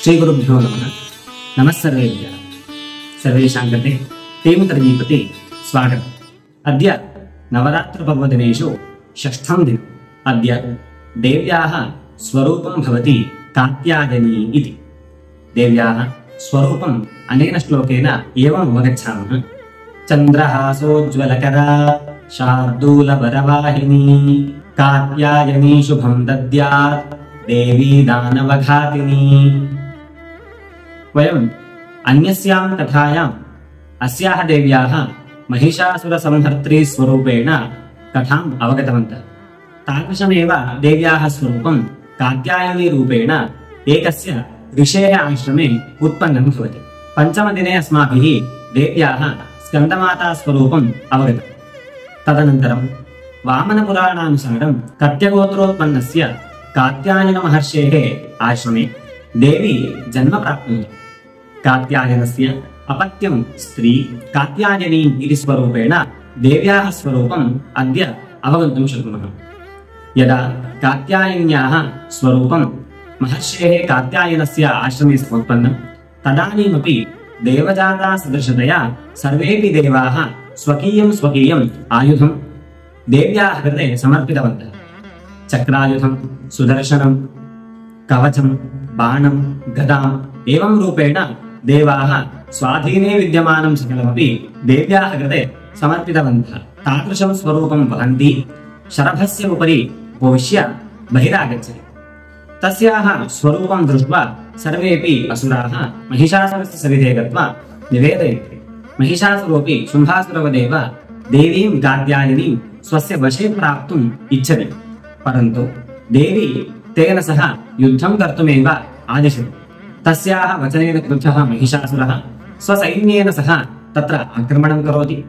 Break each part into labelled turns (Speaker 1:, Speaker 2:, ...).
Speaker 1: श्रीगुरुभ्यो नमः। नमः सर्वेभ्यः। सर्वेषां कृते तेमुतर्गीपति स्वागतम्। अद्य नवरात्रपर्वदिनेषु षष्ठं दिनम्। अद्य देव्याः स्वरूपं भवति कात्यायनी इति। देव्याः स्वरूपम् अनेन श्लोकेन एवम् अवगच्छामः। चन्द्रहासोज्ज्वलकरा शार्दूलवरवाहिनी कात्यायनी शुभं दद्यात् देवी दानवघातिनी। वयम् अन्यस्यां कथायाम् अस्याः देव्याः महिषासुरसंहर्त्री स्वरूपेण कथाम् अवगतवन्तः। तादृशमेव देव्याः स्वरूपं कात्यायनी रूपेण एकस्य ऋषेः आश्रमे उत्पन्नं भवति। पञ्चमदिने अस्माभिः देव्याः स्कन्दमाता स्वरूपम् अवगतम्। तदनन्तरं वामनपुराणानुसारं कत्यगोत्रोत्पन्नस्य कात्यायनमहर्षेः आश्रमे देवी जन्म प्राप्नोति। कात्यायनस्य अपत्यं स्त्री कात्यायनी इति स्वरूपेण देव्याः स्वरूपम् अद्य अवगन्तुं शक्नुमः। यदा कात्यायन्याः स्वरूपं महर्षेः कात्यायनस्य आश्रमे समुत्पन्नं तदानीमपि देवजाता सदृशतया सर्वेपि देवाः स्वकीयं आयुधं देव्याः कृते समर्पितवन्तः। चक्रायुधं, सुदर्शनं, कवचं, बाणं, गदाम् एवं रूपेण देवाः स्वाधीने विद्यमानं सकलमपि देव्याः कृते समर्पितवन्तः। तादृशं स्वरूपं वहन्ती शरभस्य उपरि उपविश्य बहिरागच्छति। तस्याः स्वरूपं दृष्ट्वा सर्वेपि असुराः महिषासुरस्य सविधे गत्वा निवेदयन्ति। महिषासुरोऽपि शुम्भासुरवदेव देवीं कात्यायनीं स्वस्य वशे प्राप्तुम् इच्छति। परन्तु देवी तेन सह युद्धं कर्तुमेव आदिशति। तस्याः वचनेन क्रुद्धः महिषासुरः स्वसैन्येन सह तत्र आक्रमणं करोति।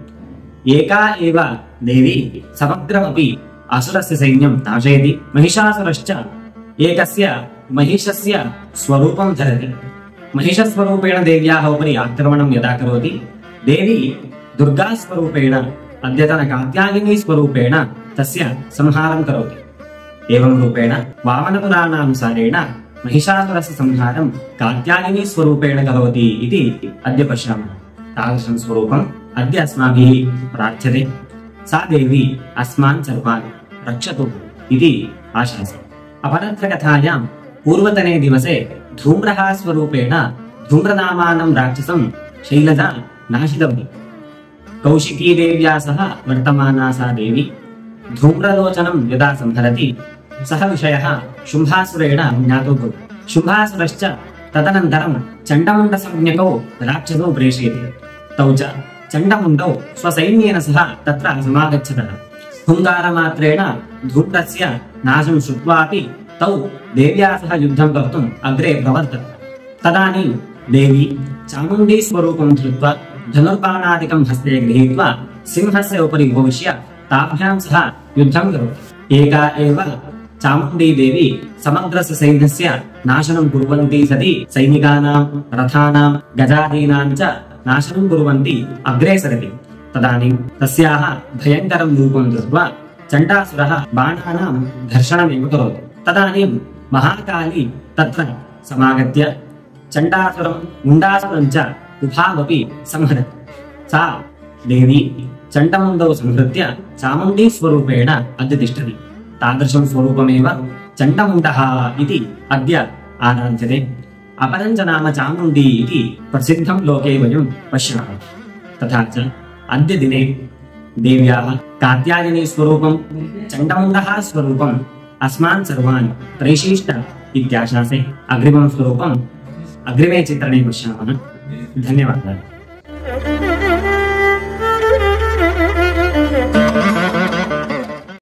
Speaker 1: एका एव देवी समग्रमपि असुरस्य सैन्यं नाशयति। महिषासुरश्च एकस्य महिषस्य स्वरूपं धरति। महिषस्वरूपेण देव्याः उपरि आक्रमणं यदा करोति, देवी दुर्गास्वरूपेण अद्यतन कात्यायनी स्वरूपेण तस्य संहारं करोति। एवं रूपेण वामनपुराणानुसारेण महिषासुरस्य संहारं कात्यायनी स्वरूपेण करोति इति अद्य पश्यामः। तादृशं स्वरूपम् अद्य अस्माभिः प्रार्थ्यते। सा देवी अस्मान् सर्वान् रक्षतु इति आशासे। अपरत्र कथायां पूर्वतने दिवसे धूम्रः स्वरूपेण धूम्रनामानं राक्षसं शैलजा नाशितवती। कौशिकी देव्या सह वर्तमाना सा देवी धूम्रलोचनं यदा संहरति सः विषयः शुम्भासुरेण ज्ञातो भवति। शुम्भासुरश्च तदनन्तरं चण्डमुण्डसंज्ञकौ राक्षसौ प्रेषयति। तौ च चण्डमुण्डौ स्वसैन्येन सह तत्र समागच्छतः। हुङ्कारमात्रेण धूम्रस्य नाशं श्रुत्वापि तौ देव्या सह युद्धं कर्तुम् अग्रे प्रवर्तत। तदानीं देवी चामुण्डी स्वरूपं धृत्वा धनुर्बाणादिकं हस्ते गृहीत्वा सिंहस्य उपरि उपविश्य ताभ्यां सह युद्धं करोति। एका एव चामुण्डी देवी समग्रस्य सैन्यस्य नाशनं कुर्वन्ती सति सैनिकानां, रथानां, गजादीनां च नाशनं कुर्वन्ती अग्रे सरति। तदानीं तस्याः भयङ्करं रूपं दृष्ट्वा चण्डासुरः बाणानां घर्षणमेव करोति। तदानीं महाकाली तत्र समागत्य चण्डासुरं, मुण्डासुरं च उभावपि संहरति। सा देवी चण्डमुण्डौ संहृत्य चामुण्डी स्वरूपेण अद्य तिष्ठति। तादृशं स्वरूपमेव चण्डमुण्डः इति अद्य आराध्यते। अपरं च नाम चामुण्डी इति प्रसिद्धं लोके वयं पश्यामः। तथा च अद्य दिने देव्याः कात्यायनी स्वरूपं, चण्डमुण्डः स्वरूपम् अस्मान् सर्वान् प्रैषीष्ट इत्याशासे। अग्रिमं स्वरूपम् अग्रिमे चित्रणे पश्यामः। धन्यवादः।